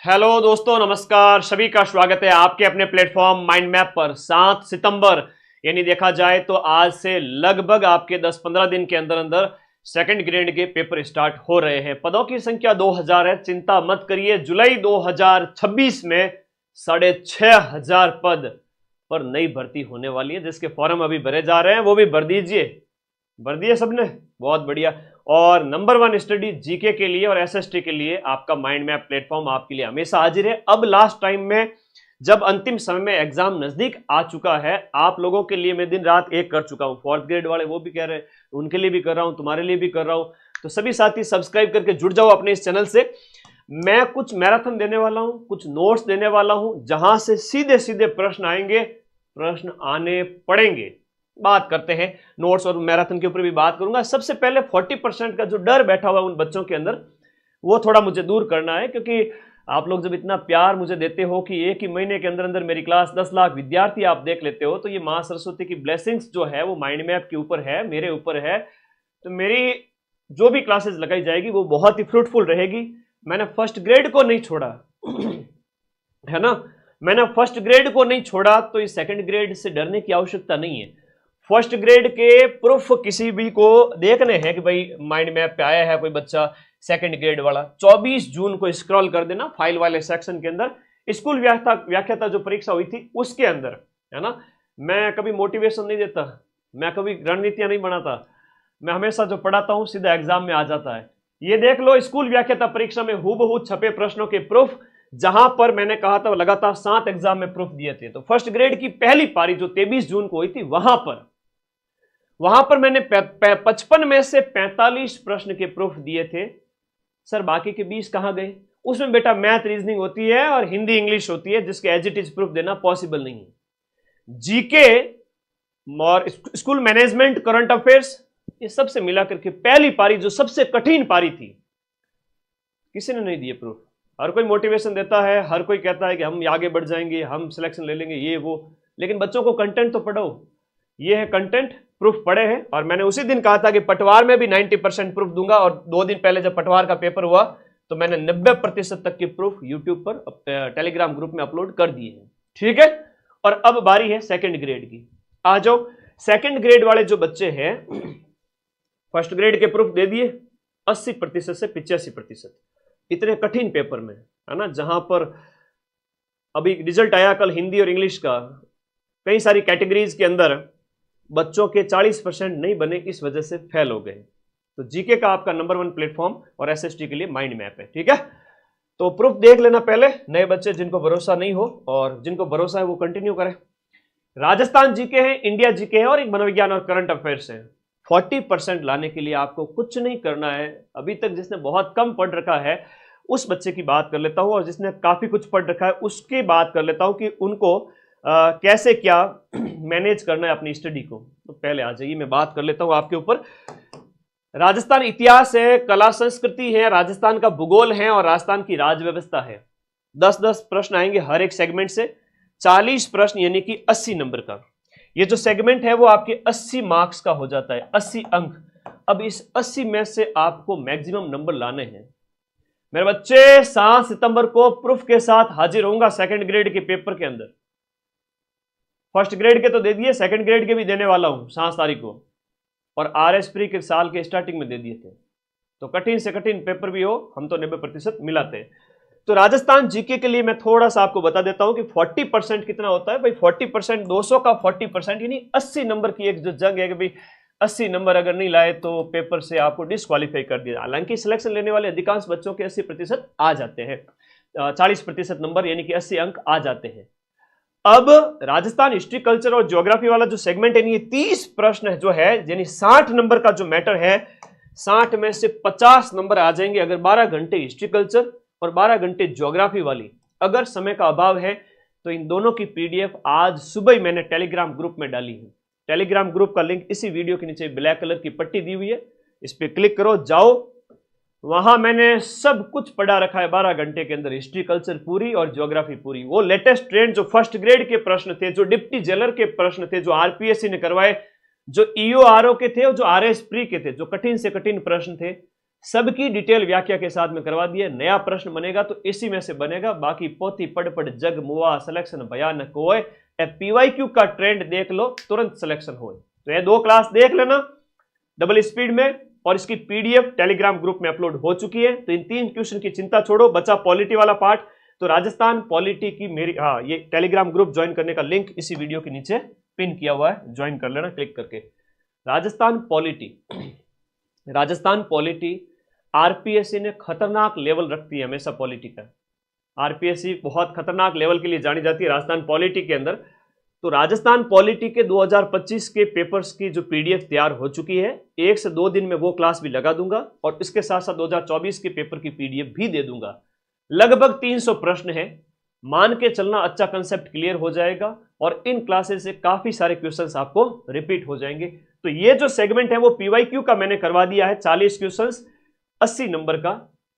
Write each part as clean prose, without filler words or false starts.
Hello दोस्तों, नमस्कार। सभी का स्वागत है आपके अपने प्लेटफॉर्म माइंड मैप पर। 7 सितंबर यानी देखा जाए तो आज से लगभग आपके 10-15 दिन के अंदर अंदर सेकंड ग्रेड के पेपर स्टार्ट हो रहे हैं। पदों की संख्या 2000 है, चिंता मत करिए। जुलाई 2026 में 6500 पद पर नई भर्ती होने वाली है, जिसके फॉर्म अभी भरे जा रहे हैं, वो भी भर दीजिए। भर दिए सबने, बहुत बढ़िया। और नंबर 1 स्टडी जीके के लिए और एसएसटी के लिए आपका माइंड मैप प्लेटफॉर्म आपके लिए हमेशा हाजिर है। अब लास्ट टाइम में जब अंतिम समय में एग्जाम नजदीक आ चुका है, आप लोगों के लिए मैं दिन रात एक कर चुका हूं। 4th ग्रेड वाले वो भी कह रहे हैं, उनके लिए भी कर रहा हूं, तुम्हारे लिए भी कर रहा हूं। तो सभी साथी सब्सक्राइब करके जुड़ जाओ अपने इस चैनल से। मैं कुछ मैराथन देने वाला हूं, कुछ नोट्स देने वाला हूं, जहां से सीधे सीधे प्रश्न आएंगे, प्रश्न आने पड़ेंगे। बात करते हैं नोट्स और मैराथन के ऊपर भी बात करूंगा। सबसे पहले 40% का जो डर बैठा हुआ है उन बच्चों के अंदर, वो थोड़ा मुझे दूर करना है, क्योंकि आप लोग जब इतना प्यार मुझे देते हो कि एक ही महीने के अंदर अंदर मेरी क्लास 10 लाख विद्यार्थी आप देख लेते हो, तो ये मां सरस्वती की ब्लेसिंग्स जो है वो माइंड मैप के ऊपर है, मेरे ऊपर है। तो मेरी जो भी क्लासेस लगाई जाएगी वो बहुत ही फ्रूटफुल रहेगी। मैंने फर्स्ट ग्रेड को नहीं छोड़ा है ना, मैंने फर्स्ट ग्रेड को नहीं छोड़ा, तो इस सेकंड ग्रेड से डरने की आवश्यकता नहीं है। फर्स्ट ग्रेड के प्रूफ किसी भी को देखने हैं कि भाई माइंड मैप पे आया है कोई बच्चा सेकंड ग्रेड वाला, 24 जून को स्क्रॉल कर देना फाइल वाले सेक्शन के अंदर, स्कूल व्याख्याता जो परीक्षा हुई थी उसके अंदर, है ना। मैं कभी मोटिवेशन नहीं देता, मैं कभी रणनीतियां नहीं बनाता, मैं हमेशा जो पढ़ाता हूं सीधा एग्जाम में आ जाता है। ये देख लो, स्कूल व्याख्याता परीक्षा में हूबहू छपे प्रश्नों के प्रूफ, जहां पर मैंने कहा था लगातार 7 एग्जाम में प्रूफ दिए थे। तो फर्स्ट ग्रेड की पहली पारी जो 23 जून को हुई थी, वहां पर मैंने 55 में से 45 प्रश्न के प्रूफ दिए थे। सर बाकी के 20 कहां गए? उसमें बेटा मैथ रीजनिंग होती है और हिंदी इंग्लिश होती है, जिसके एज इट इज प्रूफ देना पॉसिबल नहीं है। जीके और स्कूल मैनेजमेंट, करंट अफेयर्स, ये सबसे मिला करके पहली पारी जो सबसे कठिन पारी थी, किसी ने नहीं दिए प्रूफ। हर कोई मोटिवेशन देता है, हर कोई कहता है कि हम आगे बढ़ जाएंगे, हम सिलेक्शन ले लेंगे, ये वो, लेकिन बच्चों को कंटेंट तो पढ़ो। ये है कंटेंट, प्रूफ पड़े हैं। और मैंने उसी दिन कहा था कि पटवार में भी 90% प्रूफ दूंगा, और 2 दिन पहले जब पटवार का पेपर हुआ तो मैंने 90% तक के प्रूफ यूट्यूब पर टेलीग्राम ग्रुप में अपलोड कर दिए हैं। ठीक है, और अब बारी है सेकंड ग्रेड की। आ जाओ, सेकंड ग्रेड वाले जो बच्चे हैं, फर्स्ट ग्रेड के प्रूफ दे दिए 80% से 85%, इतने कठिन पेपर में, है ना, जहां पर अभी रिजल्ट आया कल हिंदी और इंग्लिश का, कई सारी कैटेगरीज के अंदर बच्चों के 40% नहीं बने, इस वजह से फेल हो गए। तो जीके का आपका नंबर 1 प्लेटफॉर्म और एसएसटी के लिए माइंड मैप है। ठीक है, तो प्रूफ देख लेना पहले, नए बच्चे जिनको भरोसा नहीं हो, और जिनको भरोसा है वो कंटिन्यू करें। राजस्थान जीके है, इंडिया जीके है, और एक मनोविज्ञान और करंट अफेयर्स है। 40% लाने के लिए आपको कुछ नहीं करना है। अभी तक जिसने बहुत कम पढ़ रखा है उस बच्चे की बात कर लेता हूं, और जिसने काफी कुछ पढ़ रखा है उसकी बात कर लेता हूं कि उनको कैसे क्या मैनेज करना है अपनी स्टडी को। तो पहले आ जाइए, मैं बात कर लेता हूं आपके ऊपर। राजस्थान इतिहास है, कला संस्कृति है, राजस्थान का भूगोल है, और राजस्थान की राज व्यवस्था है। 10-10 प्रश्न आएंगे हर एक सेगमेंट से, 40 प्रश्न यानी कि 80 नंबर का। ये जो सेगमेंट है वो आपके 80 मार्क्स का हो जाता है, 80 अंक। अब इस 80 में से आपको मैक्सिमम नंबर लाने हैं। मेरे बच्चे 7 सितंबर को प्रूफ के साथ हाजिर होऊंगा सेकंड ग्रेड के पेपर के अंदर। फर्स्ट ग्रेड के तो दे दिए, सेकंड ग्रेड के भी देने वाला हूं 7 तारीख को, और आरएस प्री के साल के स्टार्टिंग में दे दिए थे। तो कठिन से कठिन पेपर भी हो, हम तो 90% मिलाते हैं। तो राजस्थान जीके के लिए मैं थोड़ा सा आपको बता देता हूं कि 40% कितना होता है भाई। 40%, 200 का 40% यानी 80 नंबर की एक जो जंग है कि भाई 80 नंबर अगर नहीं लाए तो पेपर से आपको डिस्क्वालीफाई कर दिया। हालांकि सिलेक्शन लेने वाले अधिकांश बच्चों के 80% आ जाते हैं, 40% नंबर यानी कि 80 अंक आ जाते हैं। अब राजस्थान हिस्ट्री, कल्चर और ज्योग्राफी वाला जो सेगमेंट है, ये 30 प्रश्न जो है, यानी 60 नंबर का जो मैटर है, 60 में से 50 नंबर आ जाएंगे अगर 12 घंटे हिस्ट्री कल्चर और 12 घंटे ज्योग्राफी वाली। अगर समय का अभाव है तो इन दोनों की पीडीएफ आज सुबह ही मैंने टेलीग्राम ग्रुप में डाली है। टेलीग्राम ग्रुप का लिंक इसी वीडियो के नीचे ब्लैक कलर की पट्टी दी हुई है, इस पर क्लिक करो, जाओ, वहां मैंने सब कुछ पढ़ा रखा है 12 घंटे के अंदर, हिस्ट्री कल्चर पूरी और ज्योग्राफी पूरी। वो लेटेस्ट ट्रेंड जो फर्स्ट ग्रेड के प्रश्न थे, जो डिप्टी जेलर के प्रश्न थे, जो आरपीएससी ने करवाए, जो ईओआरओ के थे और जो आरएस प्री के थे, जो कठिन से कठिन प्रश्न थे, सबकी डिटेल व्याख्या के साथ में करवा दिए। नया प्रश्न बनेगा तो इसी में से बनेगा, बाकी पोथी पढ़ पढ़ जग मुआ सिलेक्शन भयानक होए। PYQ का ट्रेंड देख लो, तुरंत सिलेक्शन हो। तो ये 2 क्लास देख लेना डबल स्पीड में, और इसकी PDF टेलीग्राम ग्रुप में अपलोड हो चुकी है। तो इन 3 क्वेश्चन की चिंता छोड़ो, बचा पॉलिटी वाला पार्ट। तो राजस्थान पॉलिटी की मेरी ये टेलीग्राम ग्रुप ज्वाइन करने का लिंक इसी वीडियो के नीचे पिन किया हुआ है, ज्वाइन कर लेना क्लिक करके। राजस्थान पॉलिटी आरपीएससी ने खतरनाक लेवल रखती है हमेशा पॉलिटी का। आरपीएससी बहुत खतरनाक लेवल के लिए जानी जाती है राजस्थान पॉलिटी के अंदर। तो राजस्थान पॉलिटी के 2025 के पेपर्स की जो PDF तैयार हो चुकी है, 1 से 2 दिन में वो क्लास भी लगा दूंगा, और इसके साथ साथ 2024 के पेपर की PDF भी दे दूंगा। लगभग 300 प्रश्न है, मान के चलना अच्छा कंसेप्ट क्लियर हो जाएगा, और इन क्लासेस से काफी सारे क्वेश्चंस आपको रिपीट हो जाएंगे। तो ये जो सेगमेंट है वो PYQ का मैंने करवा दिया है, 40 क्वेश्चंस 80 नंबर का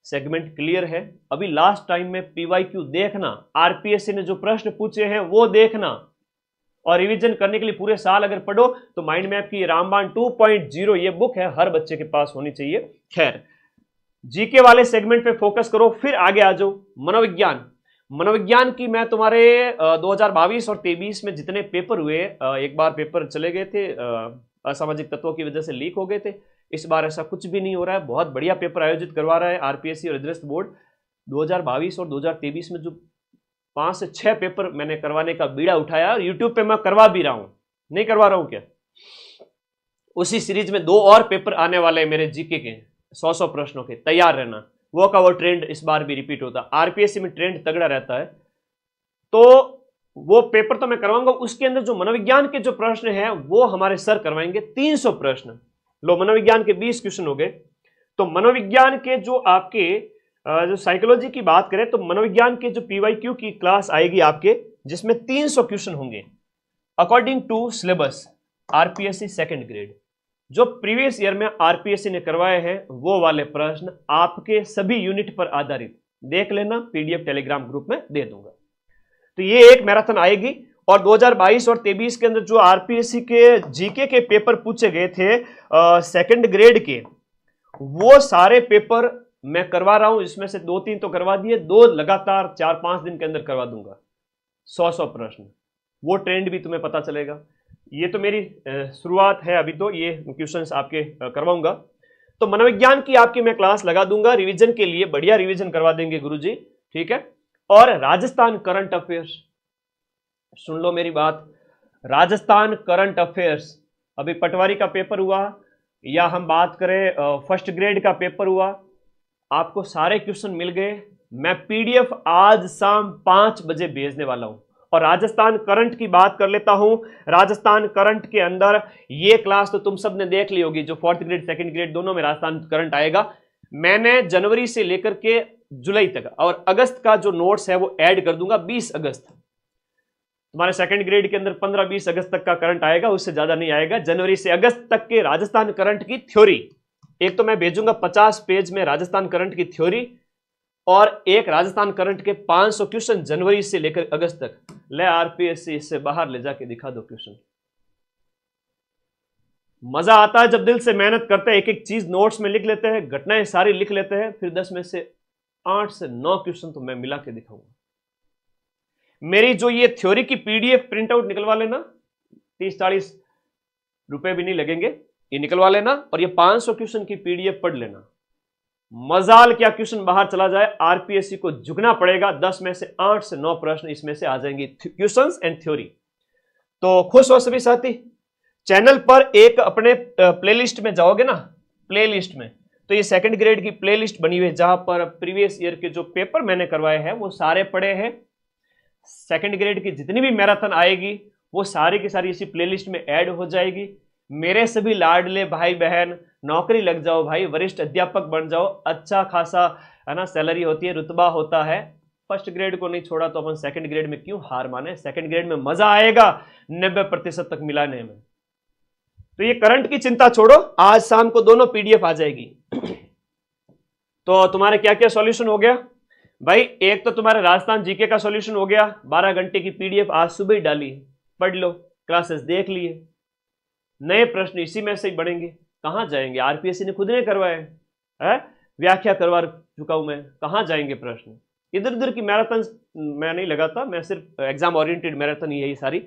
सेगमेंट क्लियर है। अभी लास्ट टाइम में PYQ देखना, आरपीएससी ने जो प्रश्न पूछे हैं वो देखना, और रिवीजन करने के लिए पूरे साल अगर पढ़ो तो माइंड मैप की रामबाण 2.0 ये बुक है, हर बच्चे के पास होनी चाहिए। खैर, जीके वाले सेगमेंट पे फोकस करो, फिर आगे आ जाओ। मनोविज्ञान की मैं तुम्हारे 2022 और 2023 में जितने पेपर हुए, एक बार पेपर चले गए थे, असामाजिक तत्वों की वजह से लीक हो गए थे। इस बार ऐसा कुछ भी नहीं हो रहा है, बहुत बढ़िया पेपर आयोजित करवा रहा है आरपीएससी और अधीनस्थ बोर्ड। 2022 और 2023 में जो 5 से 6 पेपर मैंने करवाने का बीड़ा उठाया, और यूट्यूब पे मैं करवा भी रहा हूं, नहीं करवा रहा हूं क्या। उसी सीरीज में 2 और पेपर आने वाले हैं मेरे जीके के 100 प्रश्नों के, तैयार रहना। वो का वो ट्रेंड इस बार भी रिपीट होता, आरपीएससी में ट्रेंड तगड़ा रहता है। तो वो पेपर तो मैं करवाऊंगा, उसके अंदर जो मनोविज्ञान के जो प्रश्न हैं वो हमारे सर करवाएंगे। 300 प्रश्न, लो मनोविज्ञान के 20 क्वेश्चन हो गए। तो मनोविज्ञान के जो आपके जो साइकोलॉजी की बात करें, तो मनोविज्ञान के जो PYQ की क्लास आएगी आपके, जिसमें 300 क्वेश्चन होंगे according to syllabus RPSC second grade. जो प्रीवियस ईयर में आरपीएससी ने करवाए हैं वो वाले प्रश्न आपके सभी यूनिट पर आधारित, देख लेना, PDF टेलीग्राम ग्रुप में दे दूंगा। तो ये एक मैराथन आएगी। और 2022 और 2023 के अंदर जो आरपीएससी के जीके के पेपर पूछे गए थे सेकंड ग्रेड के, वो सारे पेपर मैं करवा रहा हूं। इसमें से 2-3 तो करवा दिए, 2 लगातार 4-5 दिन के अंदर करवा दूंगा, 100 प्रश्न। वो ट्रेंड भी तुम्हें पता चलेगा। ये तो मेरी शुरुआत है, अभी तो ये क्वेश्चंस आपके करवाऊंगा। तो मनोविज्ञान की आपकी मैं क्लास लगा दूंगा रिवीजन के लिए, बढ़िया रिवीजन करवा देंगे गुरुजी, ठीक है। और राजस्थान करंट अफेयर्स, सुन लो मेरी बात, राजस्थान करंट अफेयर्स, अभी पटवारी का पेपर हुआ या हम बात करें फर्स्ट ग्रेड का पेपर हुआ, आपको सारे क्वेश्चन मिल गए। मैं PDF आज शाम 5 बजे भेजने वाला हूं। और राजस्थान करंट की बात कर लेता हूं। राजस्थान करंट के अंदर ये क्लास तो तुम सब ने देख ली होगी, जो 4th ग्रेड 2nd ग्रेड दोनों में राजस्थान करंट आएगा। मैंने जनवरी से लेकर के जुलाई तक और अगस्त का जो नोट्स है वो ऐड कर दूंगा। 20 अगस्त तुम्हारे 2nd ग्रेड के अंदर 15-20 अगस्त तक का करंट आएगा, उससे ज्यादा नहीं आएगा। जनवरी से अगस्त तक के राजस्थान करंट की थ्योरी एक तो मैं भेजूंगा 50 पेज में राजस्थान करंट की थ्योरी, और एक राजस्थान करंट के 500 क्वेश्चन जनवरी से लेकर अगस्त तक। ले आरपीएससी इससे बाहर ले जाके दिखा दो क्वेश्चन। मजा आता है जब दिल से मेहनत करते हैं, एक एक चीज नोट्स में लिख लेते हैं, घटनाएं सारी लिख लेते हैं, फिर 10 में से 8 से 9 क्वेश्चन तो मैं मिला के दिखाऊंगा। मेरी जो ये थ्योरी की PDF प्रिंट आउट निकलवा लेना, 30-40 रुपए भी नहीं लगेंगे, ये निकलवा लेना, और ये 500 क्वेश्चन की PDF पढ़ लेना। मजाल क्या क्वेश्चन बाहर चला जाए, आरपीएससी को झुकना पड़ेगा। 10 में से 8 से 9 प्रश्न इसमें से आ जाएंगे, क्वेश्चंस एंड थ्योरी। तो खुश हो सभी साथी। चैनल पर एक अपने प्लेलिस्ट में जाओगे ना, प्लेलिस्ट में, तो ये 2nd ग्रेड की प्लेलिस्ट बनी हुई है, जहां पर प्रीवियस ईयर के जो पेपर मैंने करवाए हैं वो सारे पड़े हैं। 2nd ग्रेड की जितनी भी मैराथन आएगी वो सारी की सारी इसी प्लेलिस्ट में ऐड हो जाएगी। मेरे सभी लाडले भाई बहन, नौकरी लग जाओ भाई, वरिष्ठ अध्यापक बन जाओ, अच्छा खासा है ना सैलरी होती है, रुतबा होता है। फर्स्ट ग्रेड को नहीं छोड़ा तो अपन 2nd ग्रेड में क्यों हार माने। 2nd ग्रेड में मजा आएगा 90% तक मिलाने में। तो ये करंट की चिंता छोड़ो, आज शाम को दोनों PDF आ जाएगी। तो तुम्हारे क्या क्या सॉल्यूशन हो गया भाई? एक तो तुम्हारे राजस्थान जीके का सॉल्यूशन हो गया, 12 घंटे की PDF आज सुबह ही डाली, पढ़ लो, क्लासेस देख लिए, नए प्रश्न इसी में से ही बढ़ेंगे। कहां जाएंगे, आरपीएससी ने खुद ने करवाए है। व्याख्या करवा चुका हूं मैं, कहां जाएंगे प्रश्न। इधर उधर की मैराथन मैं नहीं लगाता, मैं सिर्फ एग्जाम ओरिएंटेड मैराथन ही है ये सारी।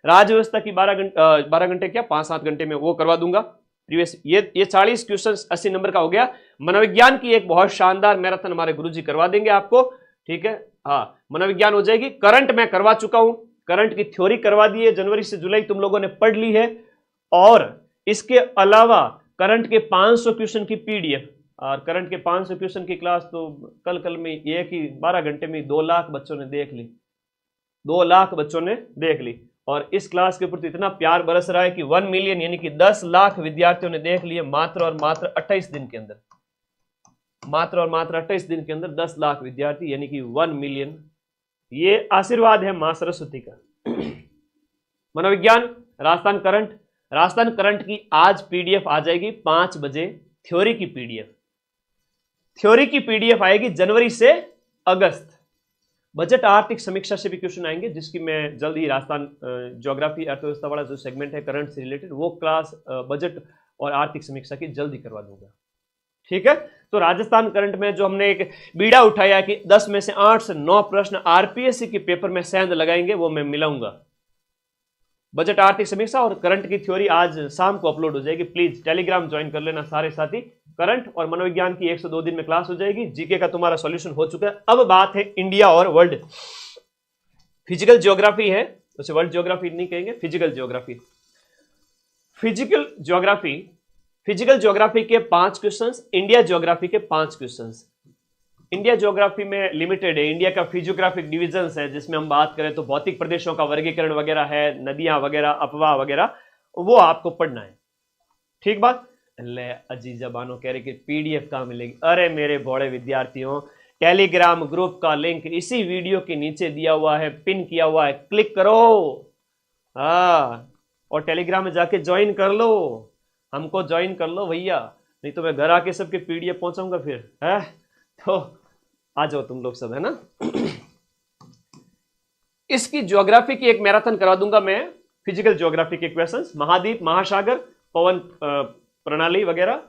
राज्य व्यवस्था की 12 घंटे क्या 5-7 घंटे में वो करवा दूंगा प्रीवियस। ये 40 क्वेश्चन 80 नंबर का हो गया। मनोविज्ञान की एक बहुत शानदार मैराथन हमारे गुरुजी करवा देंगे आपको, ठीक है। हाँ, मनोविज्ञान हो जाएगी। करंट मैं करवा चुका हूं, करंट की थ्योरी करवा दी है, जनवरी से जुलाई तुम लोगों ने पढ़ ली है। और इसके अलावा करंट के 500 क्वेश्चन की पीडीएफ, और करंट के 500 क्वेश्चन की क्लास तो कल में एक ही 12 घंटे में 2 लाख बच्चों ने देख ली, 2 लाख बच्चों ने देख ली। और इस क्लास के प्रति इतना प्यार बरस रहा है कि 1 मिलियन यानी कि 10 लाख विद्यार्थियों ने देख लिए मात्र और मात्र 28 दिन के अंदर। मात्र और मात्र 28 दिन के अंदर 10 लाख विद्यार्थी यानी कि 1 मिलियन। ये आशीर्वाद है मां सरस्वती का। मनोविज्ञान, राजस्थान करंट की आज पीडीएफ आ जाएगी 5 बजे। थ्योरी की पीडीएफ आएगी जनवरी से अगस्त। बजट आर्थिक समीक्षा से भी क्वेश्चन आएंगे, जिसकी मैं जल्द ही राजस्थान ज्योग्राफी अर्थव्यवस्था वाला जो सेगमेंट है करंट से रिलेटेड, वो क्लास बजट और आर्थिक समीक्षा की जल्दी करवा दूंगा, ठीक है। तो राजस्थान करंट में जो हमने एक बीड़ा उठाया कि 10 में से 8 से 9 प्रश्न आरपीएससी के पेपर में सेंध लगाएंगे, वो मैं मिलाऊंगा। बजट आर्थिक समीक्षा और करंट की थ्योरी आज शाम को अपलोड हो जाएगी। प्लीज टेलीग्राम ज्वाइन कर लेना सारे साथी। करंट और मनोविज्ञान की 102 दिन में क्लास हो जाएगी। जीके का तुम्हारा सॉल्यूशन हो चुका है। अब बात है इंडिया और वर्ल्ड। फिजिकल ज्योग्राफी है, उसे वर्ल्ड ज्योग्राफी नहीं कहेंगे, फिजिकल ज्योग्राफी के 5 क्वेश्चंस, इंडिया ज्योग्राफी के 5 क्वेश्चंस। इंडिया ज्योग्राफी में लिमिटेड है, इंडिया का फिजियोग्राफिक डिविजन्स है, जिसमें हम बात करें तो भौतिक प्रदेशों का वर्गीकरण वगैरह है, नदियां वगैरह, अपवाह वगैरह, वो आपको पढ़ना है, ठीक बात। ले अजीजा बानो कह रहे कि पीडीएफ कहां मिलेगी। अरे मेरे बड़े विद्यार्थियों, टेलीग्राम ग्रुप का लिंक इसी वीडियो के नीचे दिया हुआ है, पिन किया हुआ है, क्लिक करो और टेलीग्राम में जाके ज्वाइन कर लो, हमको ज्वाइन कर लो भैया, नहीं तो मैं घर आके सबके पीडीएफ पहुंचाऊंगा फिर है। तो आ जाओ तुम लोग सब, है ना। इसकी ज्योग्राफी की एक मैराथन करा दूंगा मैं, फिजिकल ज्योग्राफी के क्वेश्चंस, महाद्वीप, महासागर, पवन प्रणाली वगैरह,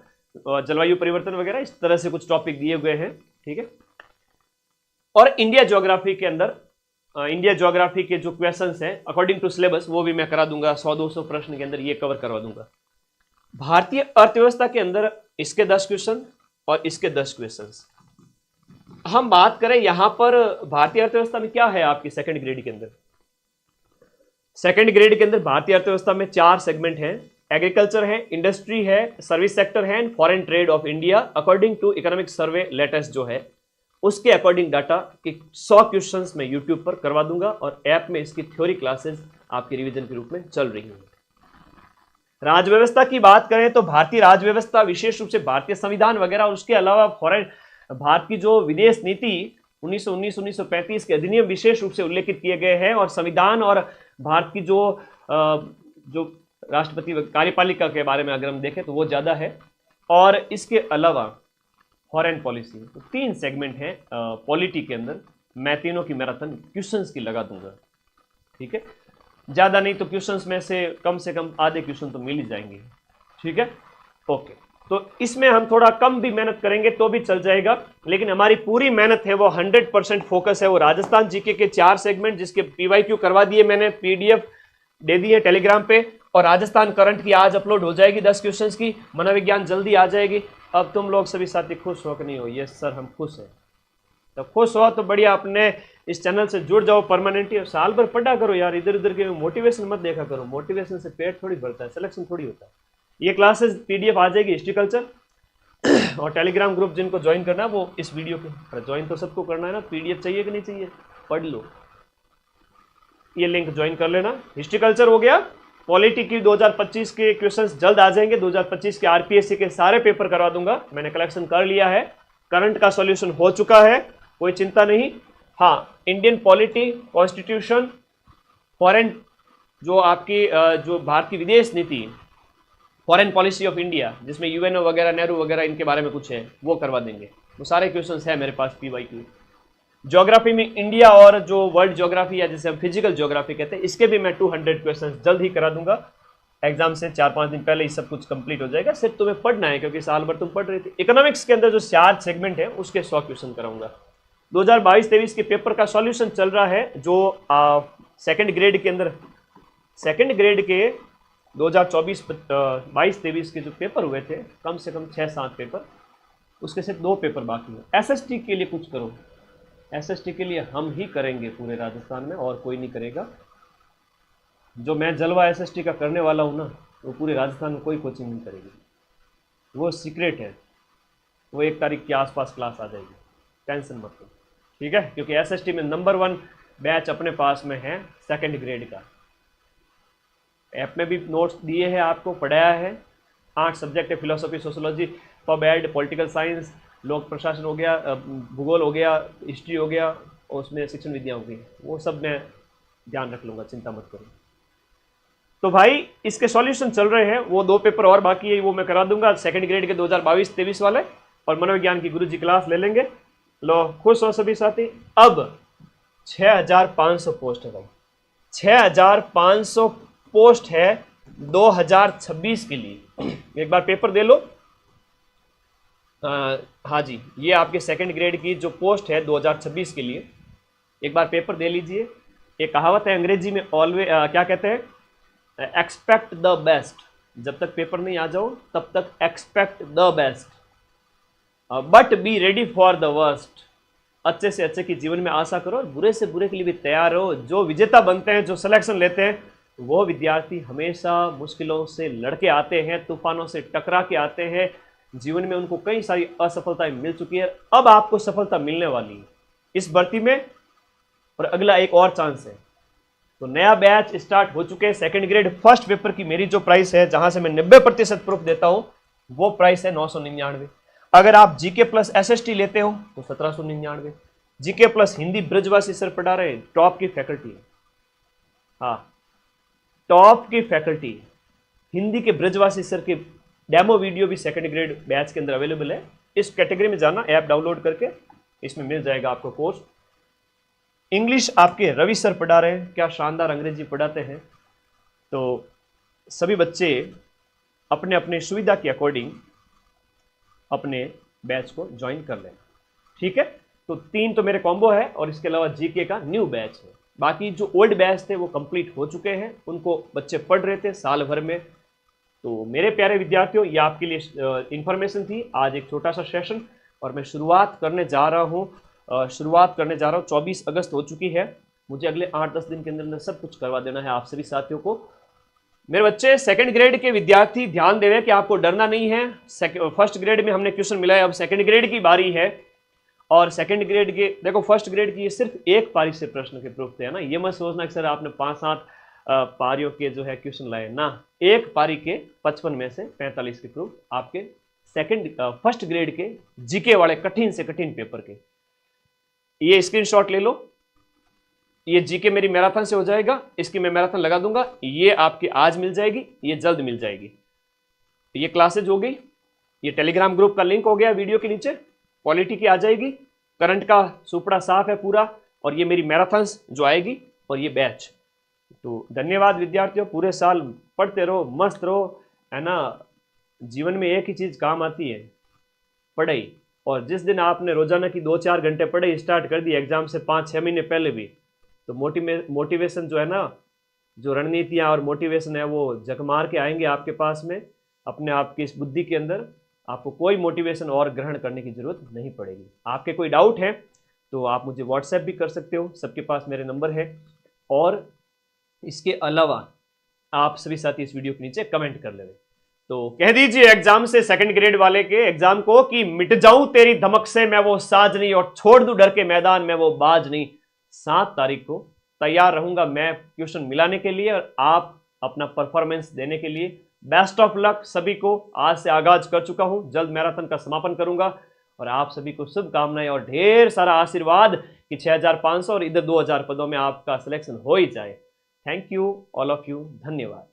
जलवायु परिवर्तन वगैरह, इस तरह से कुछ टॉपिक दिए हुए हैं, ठीक है। और इंडिया ज्योग्राफी के अंदर इंडिया ज्योग्राफी के जो क्वेश्चंस हैं अकॉर्डिंग टू सिलेबस, वो भी मैं करा दूंगा। 100-200 प्रश्न के अंदर ये कवर करवा दूंगा। भारतीय अर्थव्यवस्था के अंदर इसके 10 क्वेश्चन और इसके 10 क्वेश्चंस। हम बात करें यहां पर भारतीय अर्थव्यवस्था में क्या है आपकी सेकंड ग्रेड के अंदर। सेकंड ग्रेड के अंदर भारतीय अर्थव्यवस्था में 4 सेगमेंट हैं। एग्रीकल्चर है, इंडस्ट्री है, सर्विस सेक्टर है and foreign trade of India according to economic survey latest जो है उसके अकॉर्डिंग डाटा के 100 क्वेश्चंस मैं यूट्यूब पर करवा दूंगा और ऐप में इसकी थ्योरी क्लासेस आपकी रिवीजन के रूप में चल रही हैं। राज्य व्यवस्था की बात करें तो भारतीय राज्य व्यवस्था विशेष रूप से भारतीय संविधान वगैरह और उसके अलावा फॉरेन भारत की जो विदेश नीति 1919-1935 के अधिनियम विशेष रूप से उल्लेखित किए गए हैं और संविधान और भारत की जो राष्ट्रपति कार्यपालिका के बारे में अगर हम देखें तो वो ज्यादा है। और इसके अलावा फॉरेन पॉलिसी, तो 3 सेगमेंट हैं पॉलिटी के अंदर। मैं तीनों की मैराथन क्वेश्चंस की लगा दूंगा, ठीक है। ज्यादा नहीं तो क्वेश्चंस में से कम आधे क्वेश्चन तो मिल ही जाएंगे, ठीक है, ओके। तो इसमें हम थोड़ा कम भी मेहनत करेंगे तो भी चल जाएगा, लेकिन हमारी पूरी मेहनत है वो 100% फोकस है वो राजस्थान जीके के 4 सेगमेंट, जिसके पीवाईक्यू करवा दिए मैंने, पीडीएफ दे दी है टेलीग्राम पे। और राजस्थान करंट की आज अपलोड हो जाएगी 10 क्वेश्चंस की, मनोविज्ञान जल्दी आ जाएगी। अब तुम लोग सभी साथी खुश हो कि नहीं हो? यस सर, हम खुश हैं। तो खुश हो तो बढ़िया, अपने इस चैनल से जुड़ जाओ परमानेंटली और साल भर पढ़ा करो यार, इधर उधर के मोटिवेशन मत देखा करो। मोटिवेशन से पेट थोड़ी भरता है, सिलेक्शन थोड़ी होता है। ये क्लासेस पीडीएफ आ जाएगी हिस्ट्री कल्चर और टेलीग्राम ग्रुप जिनको ज्वाइन करना है वो इस वीडियो के ज्वाइन तो सबको करना है ना। पीडीएफ चाहिए कि नहीं चाहिए? पढ़ लो, ये लिंक ज्वाइन कर लेना। हिस्ट्री कल्चर हो गया। पॉलिटी की 2025 के क्वेश्चंस जल्द आ जाएंगे। 2025 के आरपीएससी के सारे पेपर करवा दूंगा, मैंने कलेक्शन कर लिया है। करंट का सॉल्यूशन हो चुका है, कोई चिंता नहीं। हाँ, इंडियन पॉलिटी, कॉन्स्टिट्यूशन, फॉरेन जो आपकी जो भारत की विदेश नीति, फॉरेन पॉलिसी ऑफ इंडिया, जिसमें यूएनओ वगैरह, नेहरू वगैरह इनके बारे में कुछ है, वो करवा देंगे। वो सारे क्वेश्चंस है मेरे पास पीवाईक्यू। ज्योग्राफी में इंडिया और जो वर्ल्ड ज्योग्राफी या जिसे हम फिजिकल ज्योग्राफी कहते हैं, इसके भी मैं 200 क्वेश्चंस जल्द ही करा दूंगा। एग्जाम से 4-5 दिन पहले ही सब कुछ कंप्लीट हो जाएगा। सिर्फ तुम्हें पढ़ना है क्योंकि साल भर तुम पढ़ रहे थे। इकोनॉमिक्स के अंदर जो 4 सेगमेंट है उसके 100 क्वेश्चन कराऊंगा। 2022-23 के पेपर का सॉल्यूशन चल रहा है जो सेकंड ग्रेड के अंदर, सेकंड ग्रेड के 2024-22-23 के जो पेपर हुए थे, कम से कम 6-7 पेपर, उसके सिर्फ 2 पेपर बाकी हैं। एसएसटी के लिए कुछ करो, एसएसटी के लिए हम ही करेंगे पूरे राजस्थान में, और कोई नहीं करेगा। जो मैं जलवा एसएसटी का करने वाला हूँ ना, वो पूरे राजस्थान में कोई कोचिंग नहीं करेगी, वो सीक्रेट है। वो 1 तारीख के आसपास क्लास आ जाएगी, टेंशन मत लो, ठीक है। क्योंकि एसएसटी में नंबर 1 बैच अपने पास में है सेकंड ग्रेड का। ऐप में भी नोट्स दिए हैं आपको, पढ़ाया है। 8 सब्जेक्ट है, philosophy, sociology, pub ad, political science, लोक प्रशासन हो गया, भूगोल हो गया, हिस्ट्री हो गया, और उसमें शिक्षण विद्या हो गई। वो सब मैं ध्यान रख लूँगा, चिंता मत करो। तो भाई इसके सॉल्यूशन चल रहे हैं, वो 2 पेपर और बाकी है, वो मैं करा दूंगा। सेकंड ग्रेड के 2022-23 वाले, और मनोविज्ञान की गुरुजी क्लास ले लेंगे। लो, खुश हो सभी साथी। अब 6500 पोस्ट है भाई, 6500 पोस्ट है 2026 के लिए। एक बार पेपर दे लो। हाँ जी, ये आपके सेकंड ग्रेड की जो पोस्ट है 2026 के लिए, एक बार पेपर दे लीजिए। एक कहावत है अंग्रेजी में, ऑलवेज क्या कहते हैं, एक्सपेक्ट द बेस्ट। जब तक पेपर नहीं आ जाओ तब तक expect the best, but be ready for the worst. अच्छे से अच्छे की जीवन में आशा करो, और बुरे से बुरे के लिए भी तैयार हो। जो विजेता बनते हैं, जो सिलेक्शन लेते हैं, वो विद्यार्थी हमेशा मुश्किलों से लड़के आते हैं, तूफानों से टकरा के आते हैं। जीवन में उनको कई सारी असफलताएं मिल चुकी है, अब आपको सफलता मिलने वाली है इस भर्ती में, और अगला एक और चांस है। तो नया बैच स्टार्ट हो चुके हैं। सेकंड ग्रेड फर्स्ट पेपर की मेरी जो प्राइस है, जहां से मैं 90% प्रूफ देता हूं, वो प्राइस है 999। अगर आप जीके प्लस एसएसटी लेते हो तो 1799। जीके प्लस हिंदी ब्रजवासी सर पढ़ा रहे, टॉप की फैकल्टी है, हाँ टॉप की फैकल्टी। हिंदी के ब्रजवासी सर के डेमो वीडियो भी सेकंड ग्रेड बैच के अंदर अवेलेबल है। इस कैटेगरी में जाना, ऐप डाउनलोड करके इसमें मिल जाएगा आपको कोर्स। इंग्लिश आपके रवि सर पढ़ा रहे हैं, क्या शानदार अंग्रेजी पढ़ाते हैं। तो सभी बच्चे अपने अपने सुविधा के अकॉर्डिंग अपने बैच को ज्वाइन कर लें, ठीक है। तो 3 तो मेरे कॉम्बो है, और इसके अलावा जीके का न्यू बैच है। बाकी जो ओल्ड बैच थे वो कंप्लीट हो चुके हैं, उनको बच्चे पढ़ रहे थे साल भर में। तो मेरे प्यारे विद्यार्थियों, ये आपके लिए इंफॉर्मेशन थी। आज एक छोटा सा सेशन, और मैं शुरुआत करने जा रहा हूँ 24 अगस्त हो चुकी है। मुझे अगले 8-10 दिन के अंदर सब कुछ करवा देना है आप सभी साथियों को। मेरे बच्चे सेकंड ग्रेड के विद्यार्थी ध्यान दें कि आपको डरना नहीं है। फर्स्ट ग्रेड में हमने क्वेश्चन मिला है, अब सेकंड ग्रेड की बारी है। और सेकंड ग्रेड के देखो, फर्स्ट ग्रेड की ये सिर्फ एक पारी से प्रश्न के प्रूफ थे, है ना। ये मत सोचना कि सर आपने 5-7 पारियों के जो है क्वेश्चन लाए ना। एक पारी के 55 में से 45 के प्रूफ आपके फर्स्ट ग्रेड के जीके वाले कठिन से कठिन पेपर के। ये स्क्रीनशॉट ले लो। ये जीके मेरी मैराथन से हो जाएगा, इसकी मैं मैराथन लगा दूंगा। ये आपकी आज मिल जाएगी, ये जल्द मिल जाएगी। ये क्लासेज हो गई, ये टेलीग्राम ग्रुप का लिंक हो गया वीडियो के नीचे, क्वालिटी की आ जाएगी, करंट का सुपड़ा साफ है पूरा, और ये मेरी मैराथन्स जो आएगी, और ये बैच। तो धन्यवाद विद्यार्थियों, पूरे साल पढ़ते रहो, मस्त रहो, है ना। जीवन में एक ही चीज़ काम आती है, पढ़ाई। और जिस दिन आपने रोजाना की 2-4 घंटे पढ़ाई स्टार्ट कर दी एग्जाम से 5-6 महीने पहले भी, तो मोटिवेशन जो है ना, जो रणनीतियाँ और मोटिवेशन है, वो जगमार के आएंगे आपके पास में। अपने आप की इस बुद्धि के अंदर आपको कोई मोटिवेशन और ग्रहण करने की जरूरत नहीं पड़ेगी। आपके कोई डाउट है तो आप मुझे व्हाट्सएप भी कर सकते हो, सबके पास मेरे नंबर है। और इसके अलावा आप सभी साथी इस वीडियो के नीचे कमेंट कर लेंगे। तो कह दीजिए एग्जाम से सेकंड ग्रेड वाले के एग्जाम को कि मिट जाऊं तेरी धमक से मैं वो साज नहीं, और छोड़ दूं डर के मैदान में वो बाज नहीं। 7 तारीख को तैयार रहूंगा मैं क्वेश्चन मिलाने के लिए, और आप अपना परफॉर्मेंस देने के लिए। बेस्ट ऑफ लक सभी को। आज से आगाज कर चुका हूं, जल्द मैराथन का समापन करूंगा, और आप सभी को शुभकामनाएं और ढेर सारा आशीर्वाद कि 6500 और इधर 2000 पदों में आपका सिलेक्शन हो ही जाए। Thank you all of you, धन्यवाद।